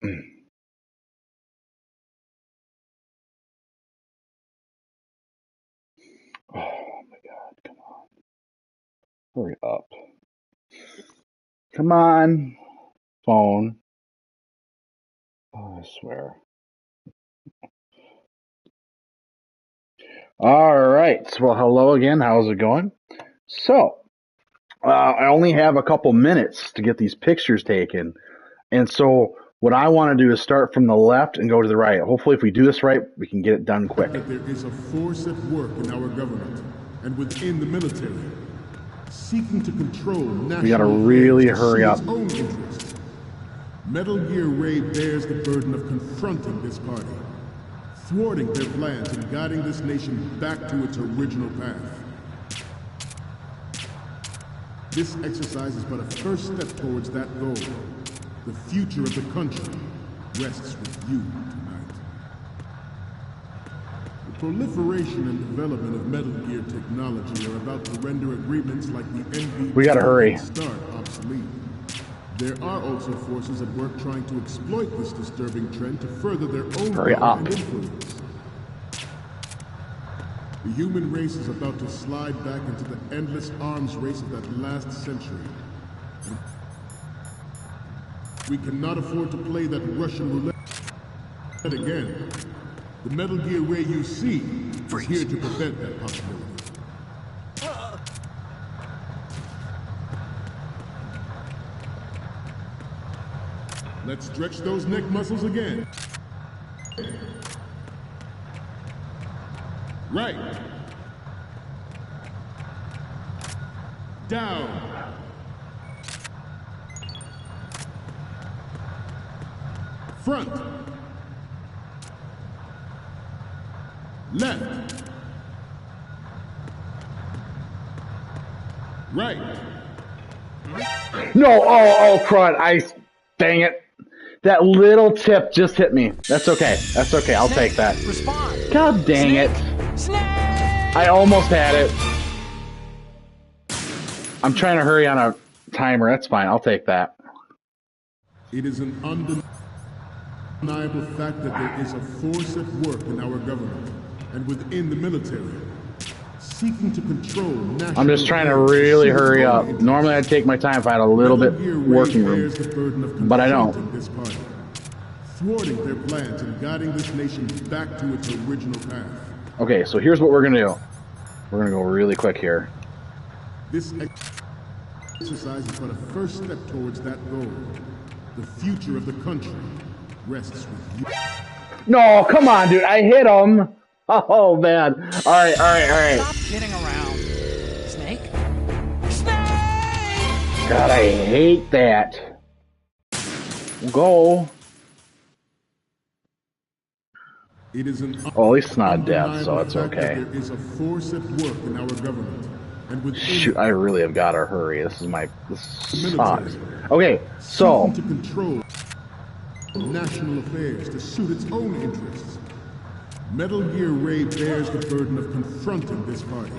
Oh my God, come on. Hurry up. Come on, phone. Oh, I swear. All right. Well, hello again. How's it going? So, I only have a couple minutes to get these pictures taken. And so, what I want to do is start from the left and go to the right. Hopefully, if we do this right, we can get it done quick. That there is a force at work in our government and within the military, seeking to control national We got to really hurry up. its own interests. Metal Gear Ray bears the burden of confronting this party, thwarting their plans and guiding this nation back to its original path. This exercise is but a first step towards that goal. The future of the country rests with you tonight. The proliferation and development of Metal Gear technology are about to render agreements like the NV We gotta hurry. Start obsolete. There are also forces at work trying to exploit this disturbing trend to further their own Hurry power up. and influence. The human race is about to slide back into the endless arms race of that last century. We cannot afford to play that Russian roulette again. The Metal Gear Ray you see is here to prevent that possibility. Let's stretch those neck muscles again. Right. Down. Front. Left. Right. No, oh, crud. Dang it. That little tip just hit me. That's okay. That's okay. I'll take that. Respond. God dang it. Snake! I almost had it. I'm trying to hurry on a timer. That's fine. I'll take that. It is an undeniable fact that there is a force at work in our government and within the military, seeking to control national I'm just trying to really hurry up. Normally I'd take my time if I had a little bit working room, but I don't. This party, thwarting their plans and guiding this nation back to its original path. Okay, so here's what we're going to do. We're going to go really quick here. This exercise is but a first step towards that goal. The future of the country rests with you. No, come on, dude. I hit him. Oh, man. All right. Stop kidding around. Snake? Snake! God, I hate that. Go. It is an Oh, at least it's not death, so it's okay. There is a force at work in our government. And within Shoot, I really have got to hurry. This sucks. Okay, so to control national affairs to suit its own interests. Metal Gear Ray bears the burden of confronting this party.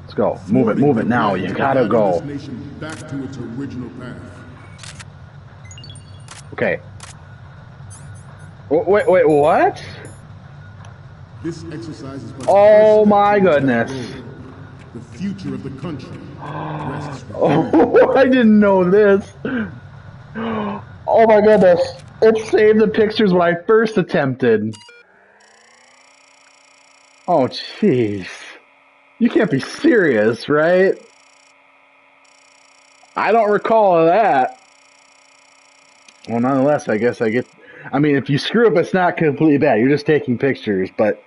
let's go. Move it now. You gotta go. This nation back to its original path. Okay. Wait, what? This exercise is Oh my goodness. The future of the country rests with Oh, I didn't know this. Oh my goodness. It saved the pictures when I first attempted. Oh, jeez. You can't be serious, right? I don't recall that. Well, nonetheless, I guess I get... I mean, if you screw up, it's not completely bad. You're just taking pictures, but...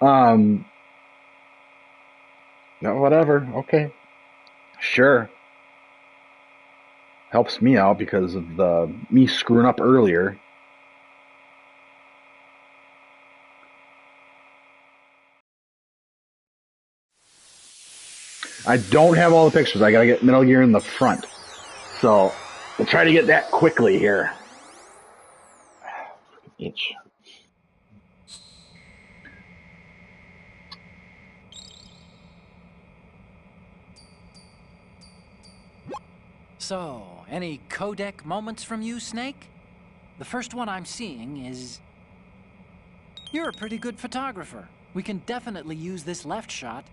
No, whatever. Okay. Sure. Helps me out because of me screwing up earlier. I don't have all the pictures. I gotta get Metal Gear in the front. So, we'll try to get that quickly here. Itch. So, any codec moments from you, Snake? The first one I'm seeing is... You're a pretty good photographer. We can definitely use this left shot.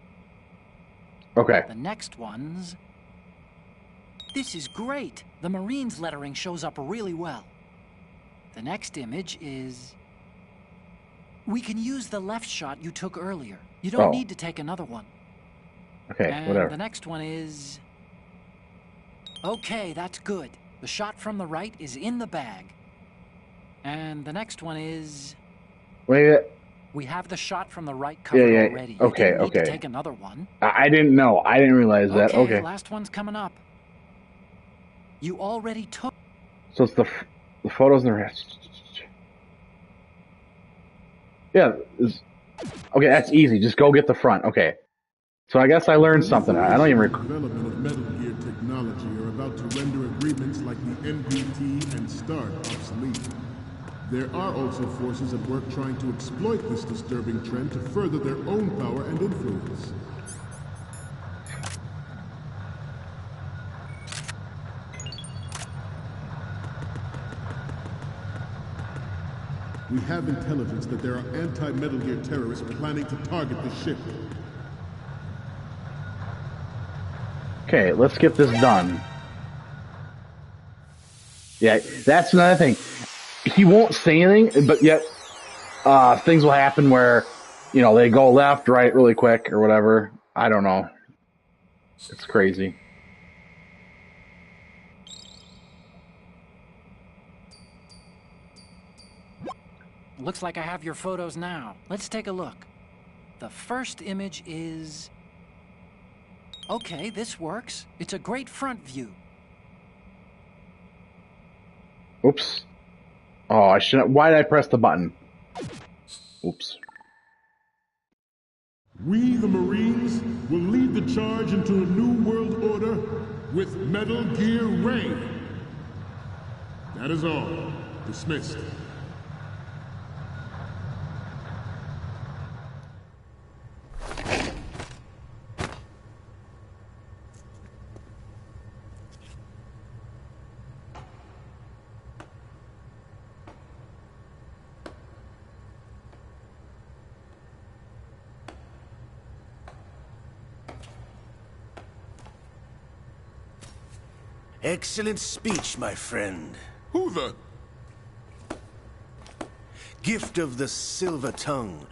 Okay. The next one's... This is great. The Marines lettering shows up really well. The next image is... We can use the left shot you took earlier. You don't need to take another one. Okay, and whatever. The next one is... Okay, that's good. The shot from the right is in the bag. And the next one is... Wait. We have the shot from the right covered already. Okay, you didn't need to take another one. I didn't know. I didn't realize that. Okay. Last one's coming up. You already took... So it's the photos in the rest. Yeah. Okay, that's easy. Just go get the front. Okay. So I guess I learned something. I don't even recall. Development of Metal Gear technology are about to render agreements like the NPT and START obsolete. There are also forces at work trying to exploit this disturbing trend to further their own power and influence. We have intelligence that there are anti-Metal Gear terrorists planning to target the ship. Okay, let's get this done. Yeah, that's another thing. He won't say anything, but yet things will happen where, you know, they go left, right really quick or whatever. I don't know. It's crazy. Looks like I have your photos now. Let's take a look. The first image is... Okay, this works. It's a great front view. Oops. Oh, I shouldn't. Why did I press the button? Oops. We, the Marines, will lead the charge into a new world order with Metal Gear Ray. That is all. Dismissed. Excellent speech, my friend. Who the... Gift of the silver tongue.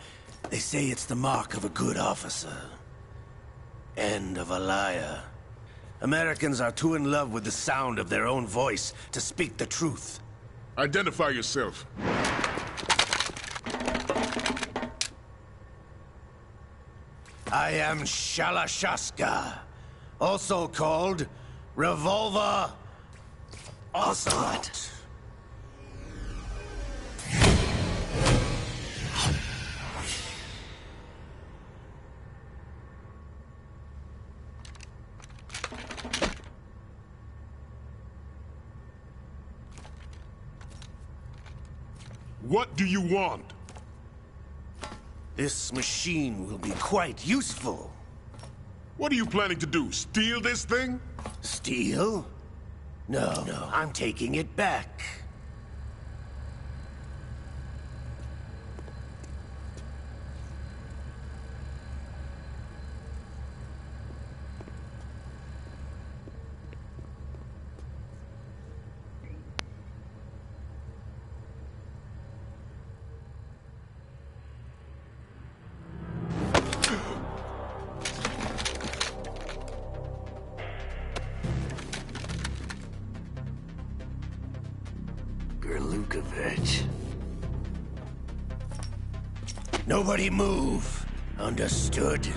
They say it's the mark of a good officer. And of a liar. Americans are too in love with the sound of their own voice to speak the truth. Identify yourself. I am Shalashaska, also called Revolver Ocelot. What do you want? This machine will be quite useful. What are you planning to do? Steal this thing? Steal? No, I'm taking it back. Nobody move. Understood?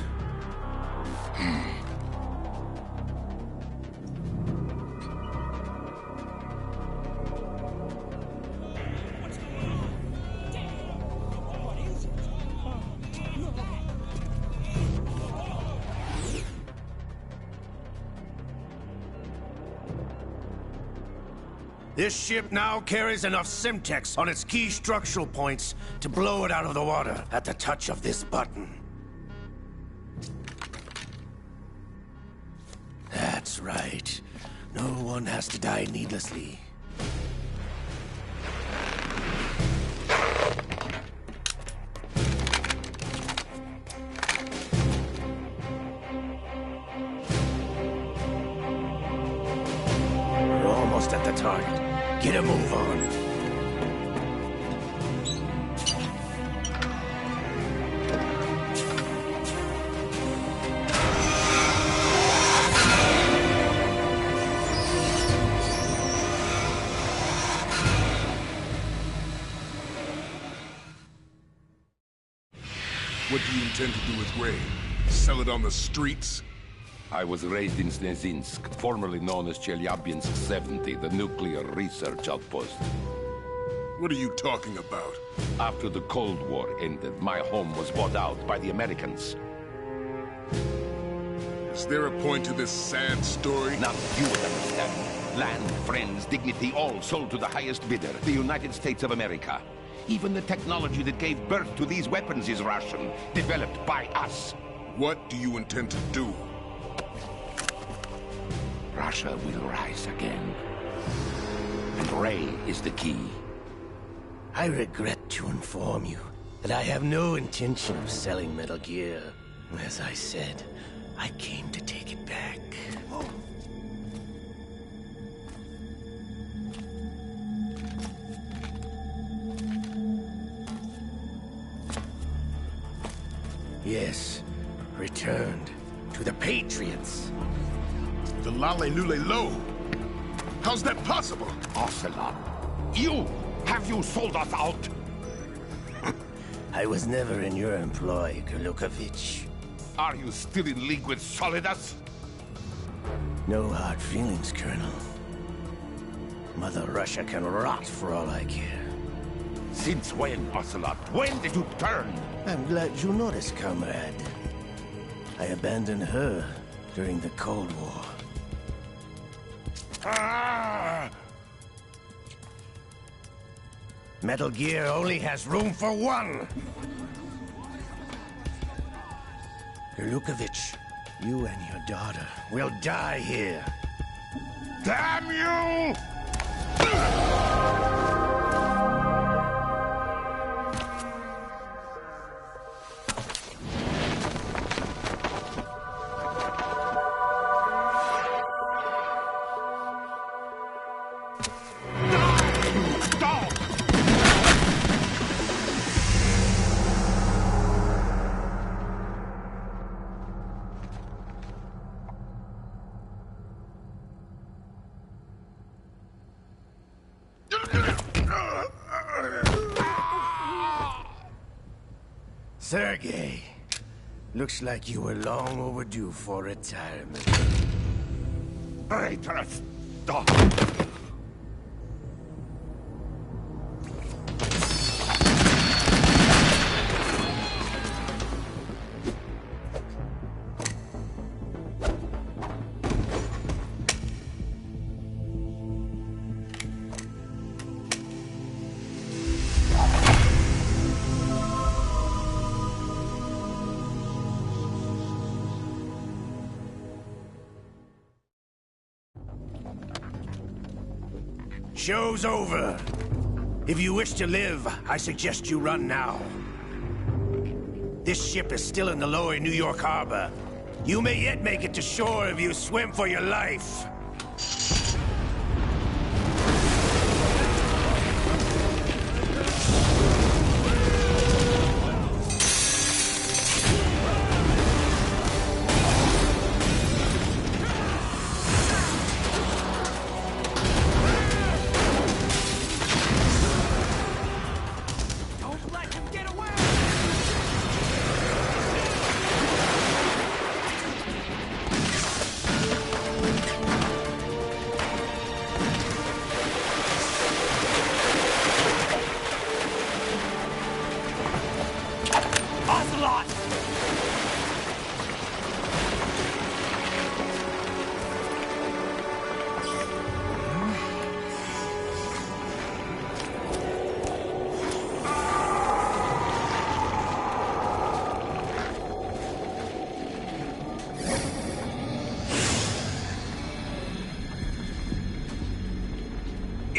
This ship now carries enough Simtex on its key structural points to blow it out of the water at the touch of this button. That's right. No one has to die needlessly. almost at the target. Get a move on. What do you intend to do with Ray? Sell it on the streets? I was raised in Snezinsk, formerly known as Chelyabinsk 70, the nuclear research outpost. What are you talking about? After the Cold War ended, my home was bought out by the Americans. Is there a point to this sad story? Now you would understand. Land, friends, dignity, all sold to the highest bidder, the United States of America. Even the technology that gave birth to these weapons is Russian, developed by us. What do you intend to do? Russia will rise again. And Ray is the key. I regret to inform you that I have no intention of selling Metal Gear. As I said, I came to take it back. Yes, returned to the Patriots. The Lale Lule Lo? How's that possible? Ocelot, have you sold us out? I was never in your employ, Golukovich. Are you still in league with Solidus? No hard feelings, Colonel. Mother Russia can rot for all I care. Since when, Ocelot? When did you turn? I'm glad you noticed, comrade. I abandoned her during the Cold War. Ah! Metal Gear only has room for one! Golukovich, you and your daughter will die here. Damn you! Sergei, looks like you were long overdue for retirement. Traitorous dog! Show's over. If you wish to live, I suggest you run now. This ship is still in the lower New York harbor. You may yet make it to shore if you swim for your life.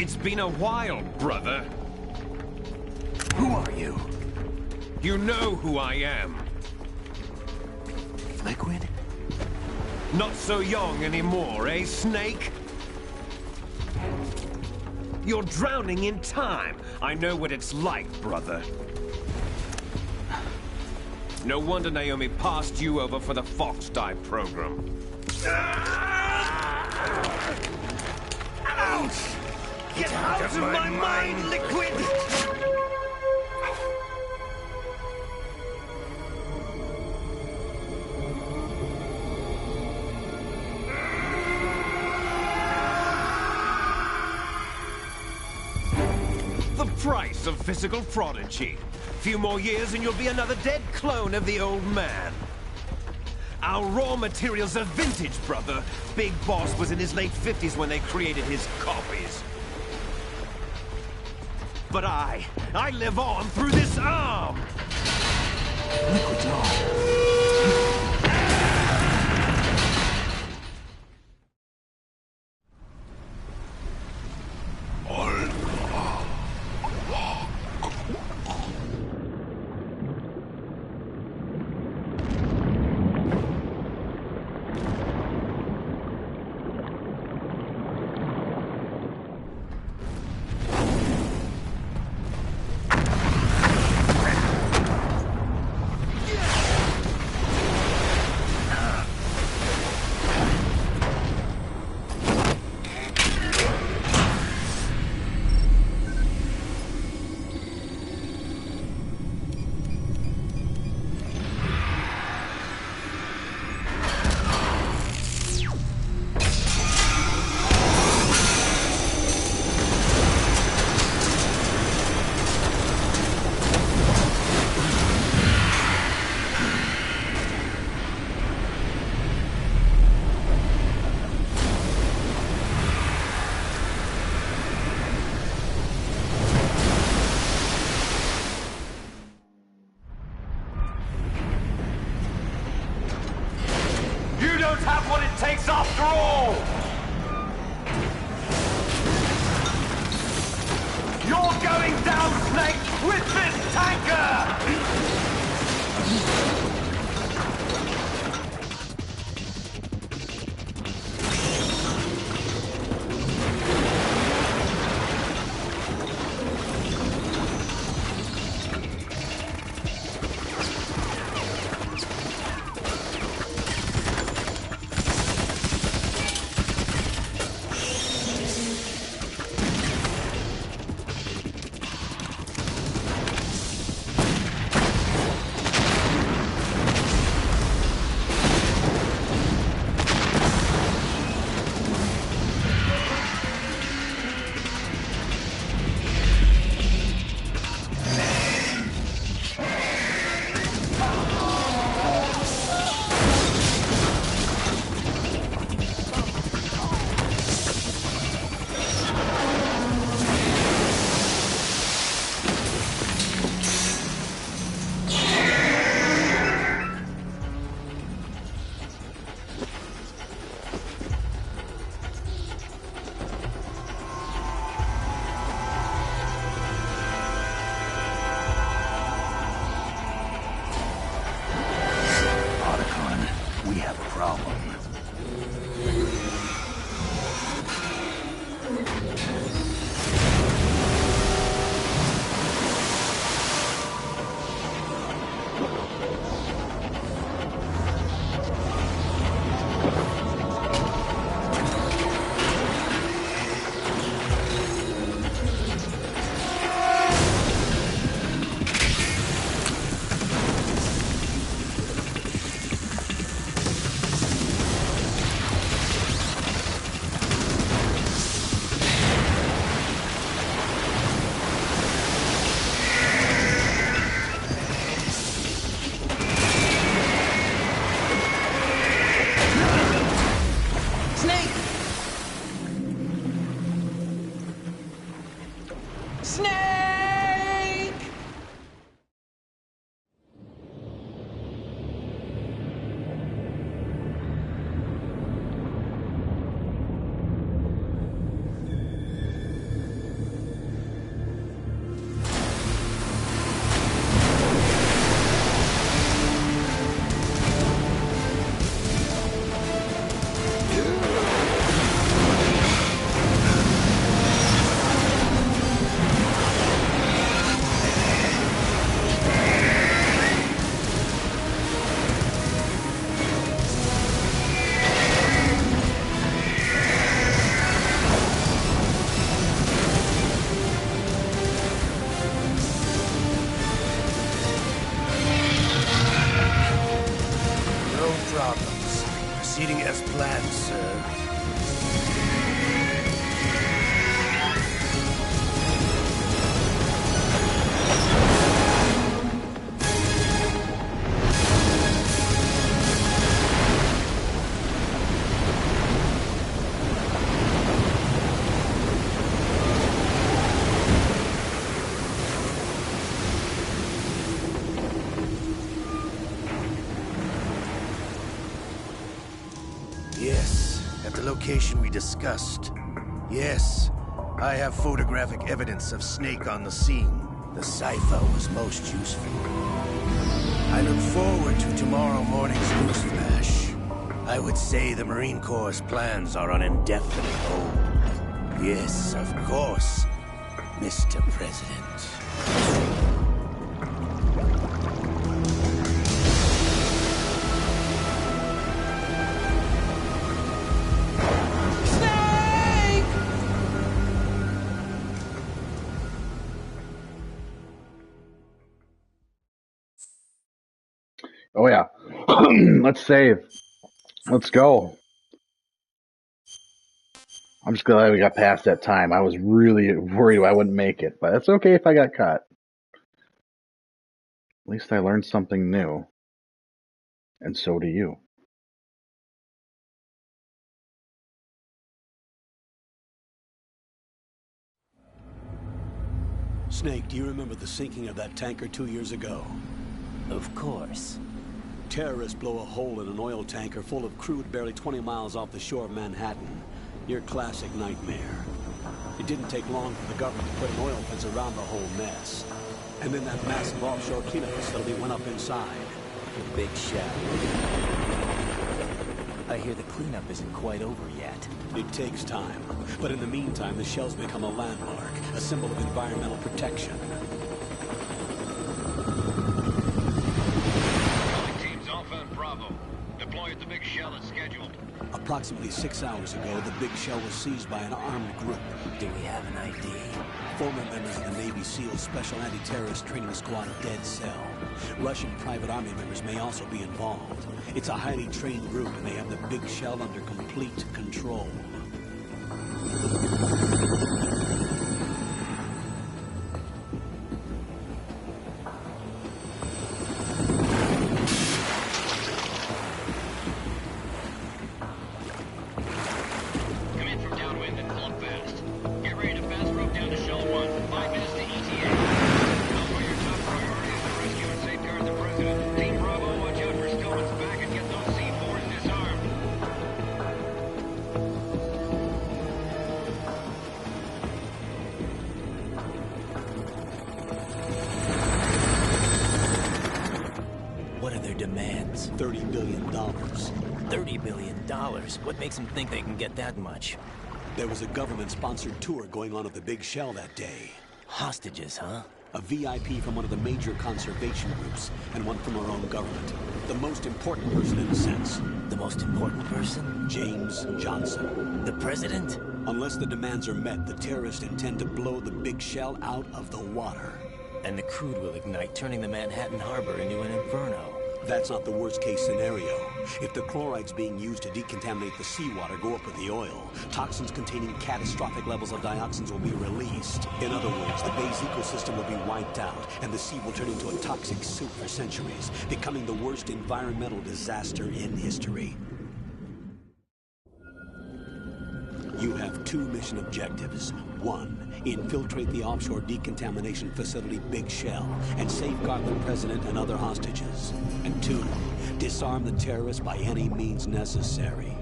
It's been a while, brother. Who are you? You know who I am. Liquid? Not so young anymore, eh, Snake? You're drowning in time. I know what it's like, brother. No wonder Naomi passed you over for the Fox Die program. Ouch! Get out of my mind, Liquid! The price of physical prodigy. Few more years and you'll be another dead clone of the old man. Our raw materials are vintage, brother. Big Boss was in his late 50s when they created his copies. But I live on through this arm! Liquid's on. Have what it takes after all! You're going down, Snake, with this tanker! as planned, sir. Yes, at the location we discussed. Yes, I have photographic evidence of Snake on the scene. The cipher was most useful. I look forward to tomorrow morning's news flash. I would say the Marine Corps' plans are on indefinite hold. Yes, of course, Mr. President. Oh yeah. Let's save. Let's go. I'm just glad we got past that time. I was really worried I wouldn't make it, but it's okay if I got caught. At least I learned something new. And so do you. Snake, do you remember the sinking of that tanker 2 years ago? Of course. Terrorists blow a hole in an oil tanker full of crude barely 20 miles off the shore of Manhattan. Your classic nightmare. It didn't take long for the government to put an oil fence around the whole mess. And then that massive offshore cleanup facility went up inside. The big shell. I hear the cleanup isn't quite over yet. It takes time. But in the meantime, the shell's become a landmark, a symbol of environmental protection. Teams Alpha and Bravo. Deploy at the big shell as scheduled. Approximately 6 hours ago, the big shell was seized by an armed group. Do we have an ID? Former members of the Navy SEAL Special Anti-Terrorist Training Squad Dead Cell. Russian private army members may also be involved. It's a highly trained group, and they have the big shell under complete control. Demands. $30 billion. $30 billion? What makes them think they can get that much? There was a government-sponsored tour going on at the Big Shell that day. Hostages, huh? A VIP from one of the major conservation groups, and one from our own government. The most important person in a sense. The most important person? James Johnson. The president? Unless the demands are met, the terrorists intend to blow the Big Shell out of the water. And the crude will ignite, turning the Manhattan Harbor into an inferno. That's not the worst-case scenario. If the chlorides being used to decontaminate the seawater go up with the oil, toxins containing catastrophic levels of dioxins will be released. In other words, the bay's ecosystem will be wiped out, and the sea will turn into a toxic soup for centuries, becoming the worst environmental disaster in history. You have 2 mission objectives. 1, infiltrate the offshore decontamination facility Big Shell and safeguard the president and other hostages. And 2, disarm the terrorists by any means necessary.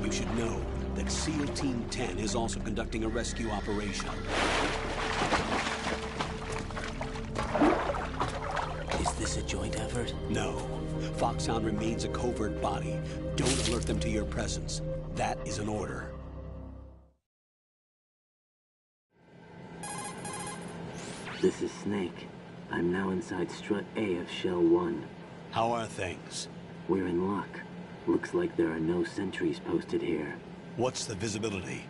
You should know that SEAL Team 10 is also conducting a rescue operation. Is this a joint effort? No. Foxhound remains a covert body. Don't alert them to your presence. That is an order. This is Snake. I'm now inside Strut A of Shell 1. How are things? We're in luck. Looks like there are no sentries posted here. What's the visibility?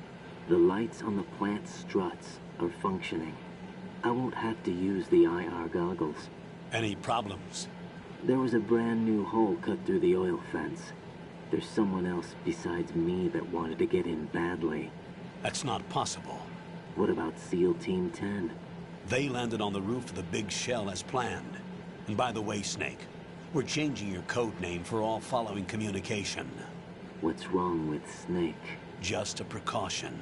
The lights on the plant's struts are functioning. I won't have to use the IR goggles. Any problems? There was a brand new hole cut through the oil fence. There's someone else besides me that wanted to get in badly. That's not possible. What about SEAL Team 10? They landed on the roof of the big shell as planned. And by the way, Snake, we're changing your code name for all following communication. What's wrong with Snake? Just a precaution.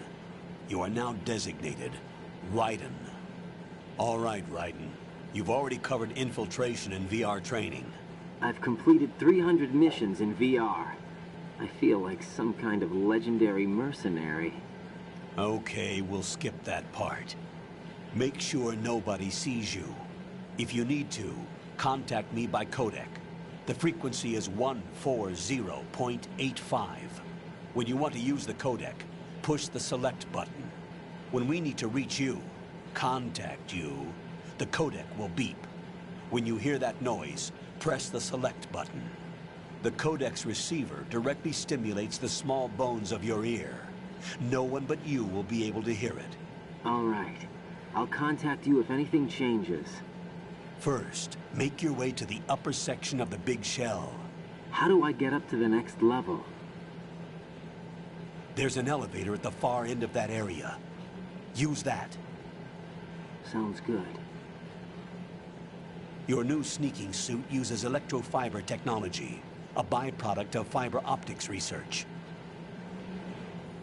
You are now designated Raiden. All right, Raiden. You've already covered infiltration and VR training. I've completed 300 missions in VR. I feel like some kind of legendary mercenary. Okay, we'll skip that part. Make sure nobody sees you. If you need to, contact me by codec. The frequency is 140.85. When you want to use the codec, push the select button. When we need to reach you, contact you, the codec will beep. When you hear that noise, press the select button. The codec's receiver directly stimulates the small bones of your ear. No one but you will be able to hear it. All right. I'll contact you if anything changes. First, make your way to the upper section of the big shell. How do I get up to the next level? There's an elevator at the far end of that area. Use that. Sounds good. Your new sneaking suit uses electrofiber technology, a byproduct of fiber optics research.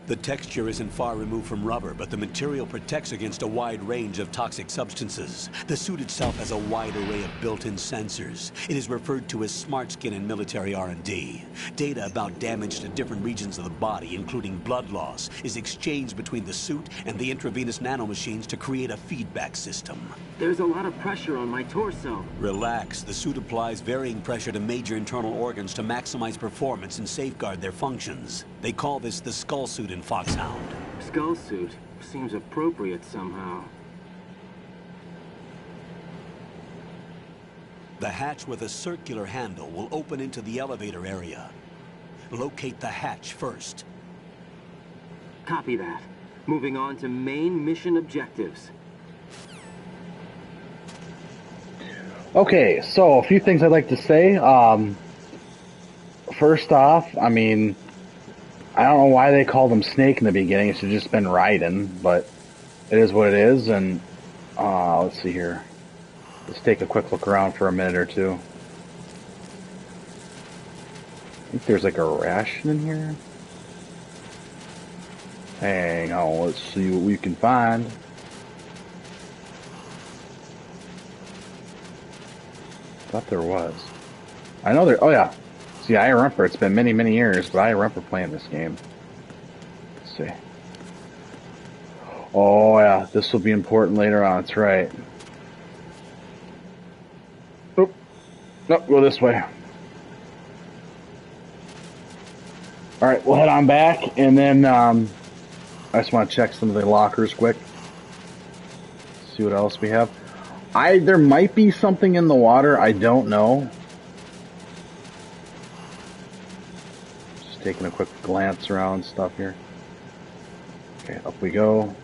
The texture isn't far removed from rubber, but the material protects against a wide range of toxic substances. The suit itself has a wide array of built-in sensors. It is referred to as smart skin in military R&D. Data about damage to different regions of the body, including blood loss, is exchanged between the suit and the intravenous nanomachines to create a feedback system. There's a lot of pressure on my torso. Relax. The suit applies varying pressure to major internal organs to maximize performance and safeguard their functions. They call this the skull suit in Foxhound. Skull suit seems appropriate somehow. The hatch with a circular handle will open into the elevator area. Locate the hatch first. Copy that. Moving on to main mission objectives. Okay, so a few things I'd like to say. First off, I mean, I don't know why they called him Snake in the beginning. It should have just been Raiden, but it is what it is. And let's see here. Let's take a quick look around for a minute or two. I think there's like a ration in here. Hang on, let's see what we can find. Thought there was. I know there. Oh yeah. See, I remember. It's been many, many years, but I remember playing this game. Let's see. Oh yeah, this will be important later on. That's right. Oop. Nope. Go this way. All right, we'll head on back, and then I just want to check some of the lockers quick. See what else we have. There might be something in the water, I don't know. Just taking a quick glance around stuff here. Okay, up we go.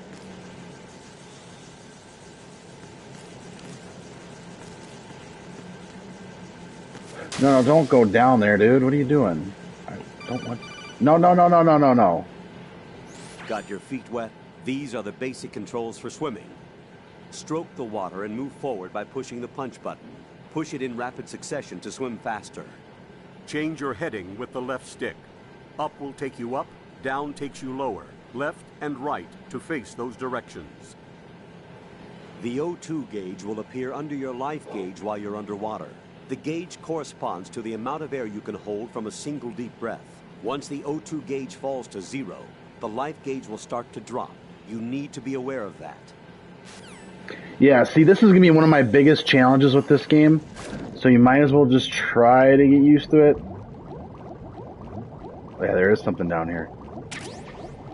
No, don't go down there, dude. What are you doing? I don't want... No. Got your feet wet? These are the basic controls for swimming. Stroke the water and move forward by pushing the punch button. Push it in rapid succession to swim faster. Change your heading with the left stick. Up will take you up, down takes you lower, left and right to face those directions. The O2 gauge will appear under your life gauge while you're underwater. The gauge corresponds to the amount of air you can hold from a single deep breath. Once the O2 gauge falls to 0, the life gauge will start to drop. You need to be aware of that. Yeah, see, this is going to be one of my biggest challenges with this game, so you might as well just try to get used to it. Oh, yeah, there is something down here.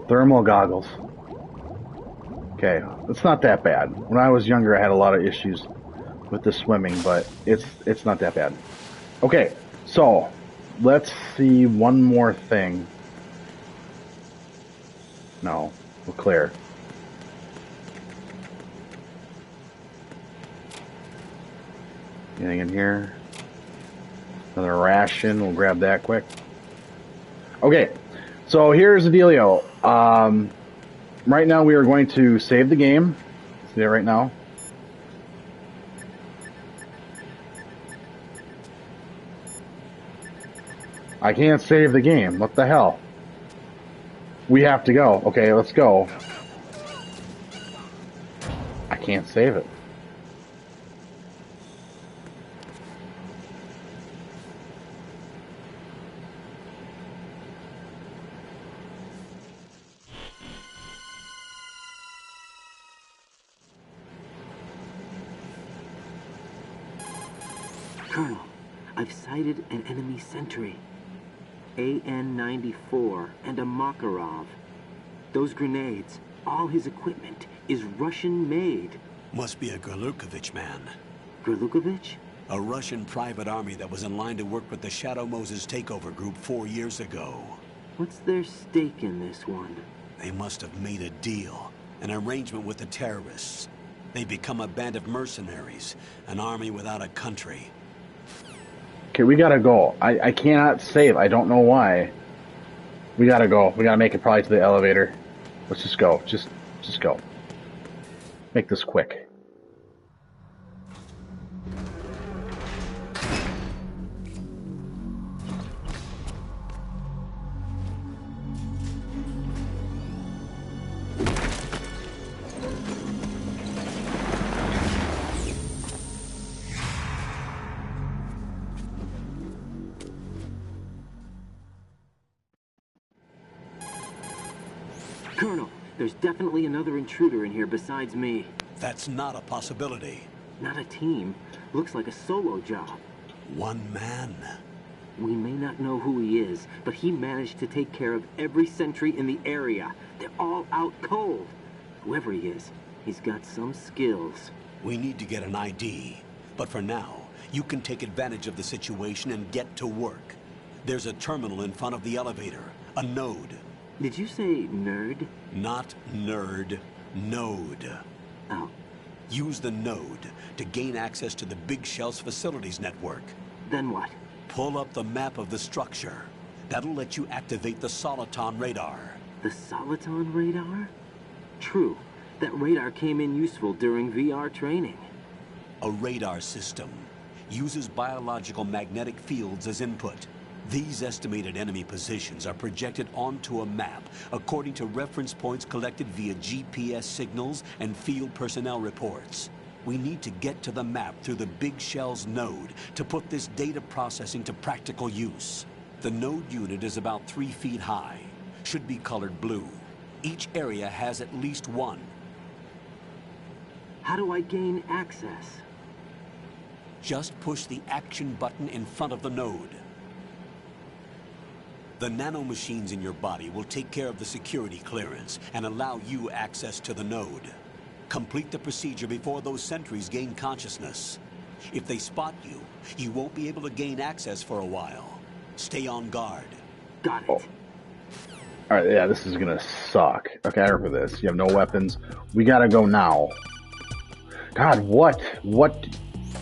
Thermal goggles. Okay, it's not that bad. When I was younger, I had a lot of issues with the swimming, but it's not that bad. Okay, so let's see one more thing. No, we're clear. Anything in here? Another ration. We'll grab that quick. Okay, so here's the dealio. Right now we are going to save the game. See that right now. I can't save the game. What the hell? We have to go. Okay, let's go. I can't save it. Colonel, I've sighted an enemy sentry. AN-94 and a Makarov. Those grenades, all his equipment, is Russian-made. Must be a Gerlukovich man. Gerlukovich? A Russian private army that was in line to work with the Shadow Moses takeover group 4 years ago. What's their stake in this one? They must have made a deal, an arrangement with the terrorists. They become a band of mercenaries, an army without a country. Okay, we gotta go. I cannot save. I don't know why. We gotta go. We gotta make it probably to the elevator. Let's just go. Just go. Make this quick. Colonel, there's definitely another intruder in here besides me. That's not a possibility. Not a team. Looks like a solo job. One man. We may not know who he is, but he managed to take care of every sentry in the area. They're all out cold. Whoever he is, he's got some skills. We need to get an ID. But for now, you can take advantage of the situation and get to work. There's a terminal in front of the elevator. A node. Did you say nerd? Not nerd. Node. Oh. Use the node to gain access to the Big Shell's facilities network. Then what? Pull up the map of the structure. That'll let you activate the Soliton radar. The Soliton radar? True. That radar came in useful during VR training. A radar system uses biological magnetic fields as input. These estimated enemy positions are projected onto a map according to reference points collected via GPS signals and field personnel reports. We need to get to the map through the Big Shell's node to put this data processing to practical use. The node unit is about 3 feet high, should be colored blue. Each area has at least one. How do I gain access? Just push the action button in front of the node. The nanomachines in your body will take care of the security clearance and allow you access to the node. Complete the procedure before those sentries gain consciousness. If they spot you, you won't be able to gain access for a while. Stay on guard. Got it. Oh. Alright, yeah, this is gonna suck. Okay, I remember this. You have no weapons. We gotta go now. God, what? What?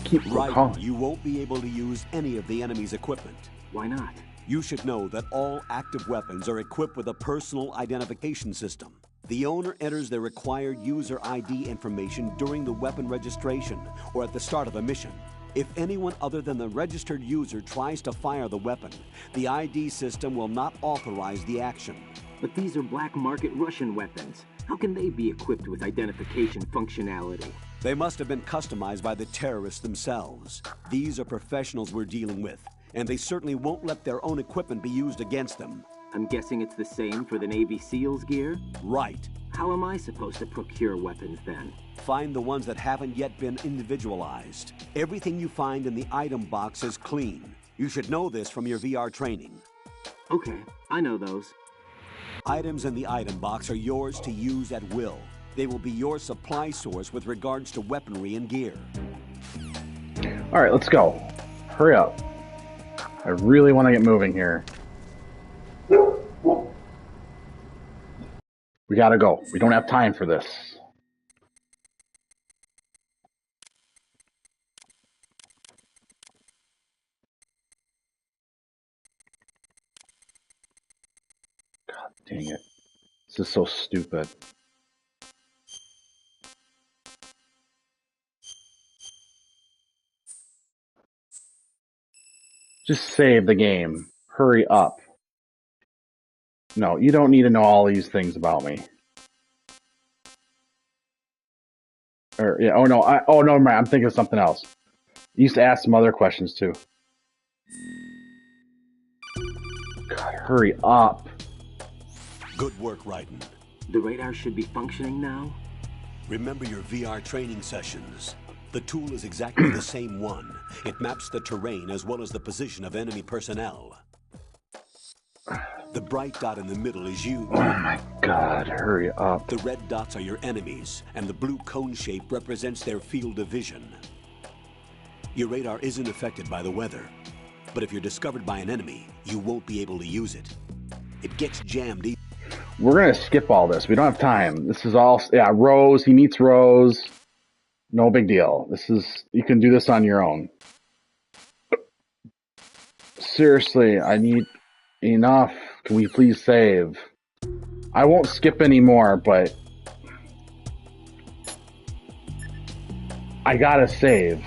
Keep right, you won't be able to use any of the enemy's equipment. Why not? You should know that all active weapons are equipped with a personal identification system. The owner enters their required user ID information during the weapon registration or at the start of a mission. If anyone other than the registered user tries to fire the weapon, the ID system will not authorize the action. But these are black market Russian weapons. How can they be equipped with identification functionality? They must have been customized by the terrorists themselves. These are professionals we're dealing with, and they certainly won't let their own equipment be used against them. I'm guessing it's the same for the Navy SEALs gear? Right. How am I supposed to procure weapons then? Find the ones that haven't yet been individualized. Everything you find in the item box is clean. You should know this from your VR training. Okay, I know those. Items in the item box are yours to use at will. They will be your supply source with regards to weaponry and gear. Alright, let's go. Hurry up. I really want to get moving here. We gotta go. We don't have time for this. Dang it. This is so stupid. Just save the game. Hurry up. No, you don't need to know all these things about me. Or, yeah, oh no, no, man, I'm thinking of something else. You used to ask some other questions too. God, hurry up. Good work, Raiden. The radar should be functioning now? Remember your VR training sessions. The tool is exactly the same one. It maps the terrain as well as the position of enemy personnel. The bright dot in the middle is you. Oh my God, hurry up. The red dots are your enemies, and the blue cone shape represents their field of vision. Your radar isn't affected by the weather, but if you're discovered by an enemy, you won't be able to use it. It gets jammed. We're gonna skip all this. We don't have time. This is all, yeah, Rose, he meets Rose. No big deal. This is, you can do this on your own. Seriously, I need enough. Can we please save? I won't skip anymore, but I gotta save.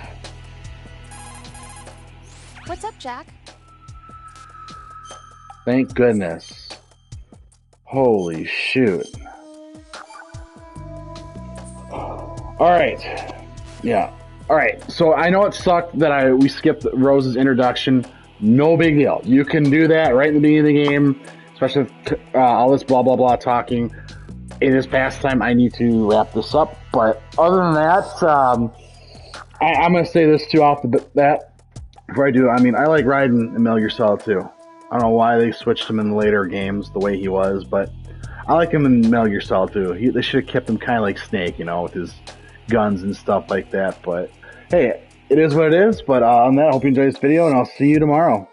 What's up, Jack? Thank goodness. Holy shoot. Alright. Yeah. Alright, so I know it sucked that we skipped Rose's introduction. No big deal. You can do that right in the beginning of the game, especially with all this blah blah blah talking. It is past time. I need to wrap this up. But other than that, I'm going to say this too off the bat before I do. I mean, I like Raiden in Metal Gear Solid 2. I don't know why they switched him in the later games the way he was, but I like him in Metal Gear Solid 2. They should have kept him kind of like Snake, you know, with his guns and stuff like that. But hey, it is what it is. But on that, I hope you enjoyed this video, and I'll see you tomorrow.